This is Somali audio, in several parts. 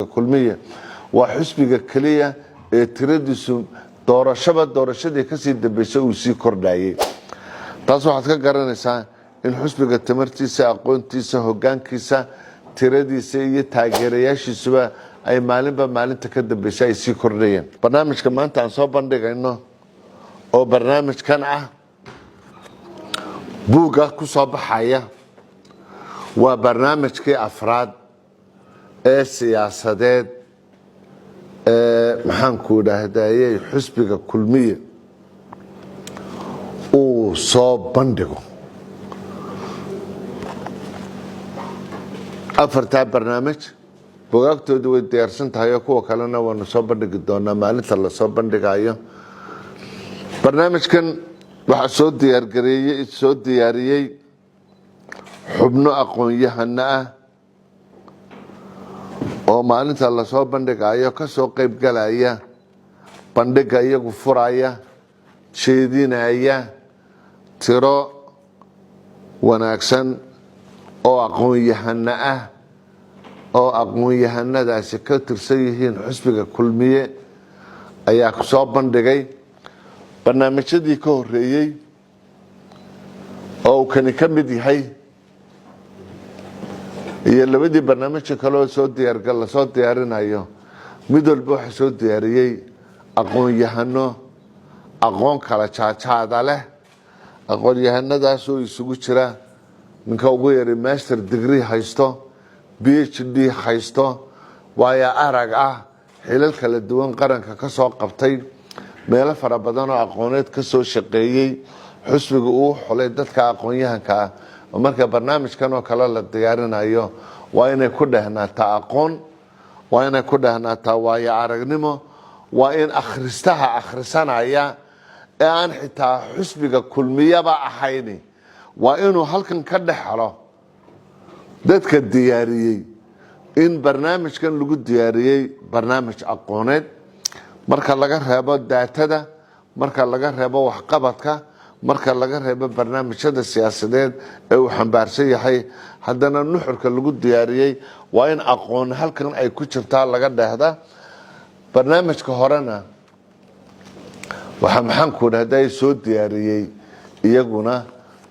kulmiye waa xisbiga kaliya ee tiradiisu doorashadii ka sii dambeysay uu sii kordhayay. taas waxaad ka garanaysaa in xisbiga tamartiisa, aqoontiisa, hoggaankiisa, tiradiisa iyo taageerayaashiisuba ay maalinta ka dambeysay ay sii kordhayeen. barnaamijka maanta aan soo bandhigayno oo barnaamijkan ah buugga ku soo baxaya waa barnaamijkii afraad ee siyaasadeed maxaan ku dhahdayay xisbiga kulmiye uu soo bandhigo. afartaa barnaamij buugaagtoodu way diyaarsan tahay oo kuwa kalena waanu soo bandhigi doonaa maalinta la soo bandhigayo. barnaamijkan waxaa soo diyaariyey xubno aqoon-yahano ah oo maalinta la soo bandhigayo ka soo qayb galaya, bandhiga iyagu furaya, jeedinaya tiro wanaagsan oo aqoon-yahano ah oo aqoon-yahanadaasi ka tirsan yihiin xisbiga kulmiye ayaa ku soo bandhigay. barnaamijyadii ka horeeyey oo uu kani ka mid yahay iyo labadii barnaamijka kale oo la soo diyaarinayo, mid walba waxaa soo diyaariyey aqoon-yahano aqoon kala jaajaada leh. aqoon-yahanadaasoo isugu jira ninka ugu yari master degree haysto, PhD haysto, waayo arag ah, xilal kala duwan qaranka ka soo qabtay, meelo fara badan oo aqooneed ka soo shaqeeyey. xisbiga uu xulay dadka aqoon-yahanka ah. marka barnaamijkan oo kale la diyaarinayo waa inay ku dhehnaataa aqoon, waa inay ku dhehnaataa waayo aragnimo, waa in akhristaha akhrisanaya ee aan xitaa xisbiga kulmiyaba ahayn waa inuu halkan ka dhex helo dadka diyaariyey in barnaamijkan lagu diyaariyey barnaamij aqooneed. marka laga reebo daatada, marka laga reebo waxqabadka, marka laga reebo barnaamijyada siyaasadeed ee uu xambaarsan yahay, haddana nuxurka lagu diyaariyey waa in aqoon halkan ay ku jirtaa laga dhehda. barnaamijka horena waxaa maxaan ku dhahday soo diyaariyey iyaguna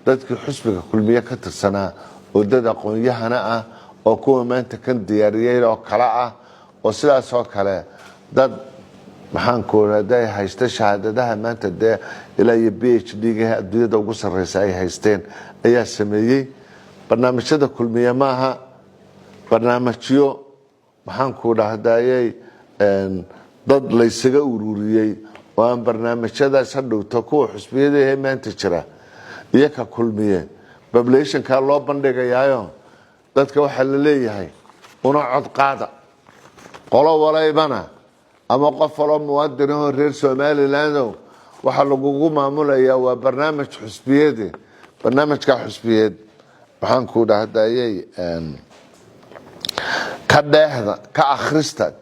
dadkii xisbiga kulmiye ka tirsanaa oo dad aqoon-yahana ah oo kuwa maanta kan diyaariyey oo kale ah oo sidaas oo kale dad maxaan ku dhahday haysta shahaadadaha maanta dee ilaa iyo PhD-ga adduunyada ugu sarreysa ay haysteen ayaa sameeyey. barnaamijyada kulmiye maaha barnaamijyo maxaan ku dhahdayay dad laysaga ururiyey oo aan barnaamijyadaas hadhowto kuwa xusbiyadahe maanta jira iyo ka kulmiye populationka loo bandhigayaayo dadka waxaa la leeyahay una cod qaada qolo walaybana ama qof waloo muwaadinahoo reer somaliland waxaa lagugu maamulayaa waa barnaamij xusbiyeede. barnaamijka xusbiyeed waxaan ku dhahdayay ka dheehda, ka akhrista,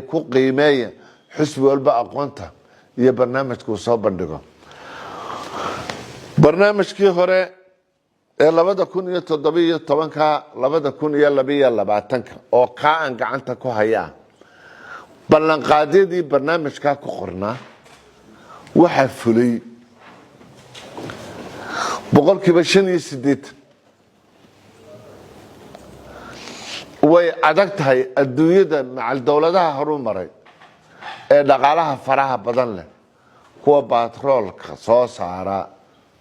ku qiimeeya xusbi walba aqoonta iyo barnaamijka uu soo bandhigo. barnaamijkii hore ee 2017 2022 oo kaa aan gacanta ku hayaa, ballanqaadyadii barnaamijkaa ku qornaa waxaa fulay 85%. way adag tahay adduunyada macal dowladaha horu maray ee dhaqaalaha faraha badan leh, kuwa batroolka soo saara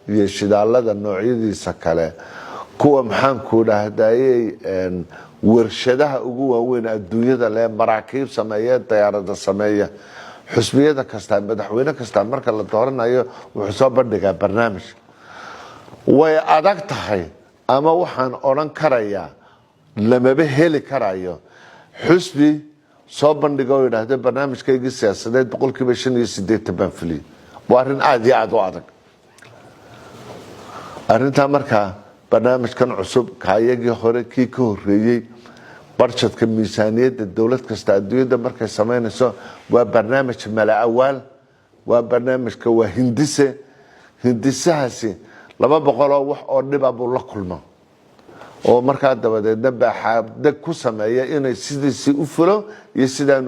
iyo shidaalada noocyadiisa kale, kuwa maxaan ku dhahdayay warshadaha ugu waaweyn adduunyada leh, maraakiib sameeya, diyaarada sameeya. xusbiyada kasta, madaxweyne kasta marka la dooranayo wuxuu soo bandhigaa barnaamij. way adag tahay ama waxaan odhan karayaa lamaba heli karayo xusbi soo bandhiga oo yidhaahda barnaamijkaygii siyaasadeed 85% baan fuliyey. waa arrin aad iyo aad u adag. arrintaa markaa barnaamijkan cusub kaayagii hore kii ka horeeyey, barjadka miisaaniyadda dowlad kasta adduunyada markay samaynayso waa barnaamij mala awaal, waa barnaamijka waa hindisahaasi 200 oo wax oo dhiba buu la kulmo. oo markaa dabadeedna baaxaabdag ku sameeya inay sidiisii u fulo iyo sidaan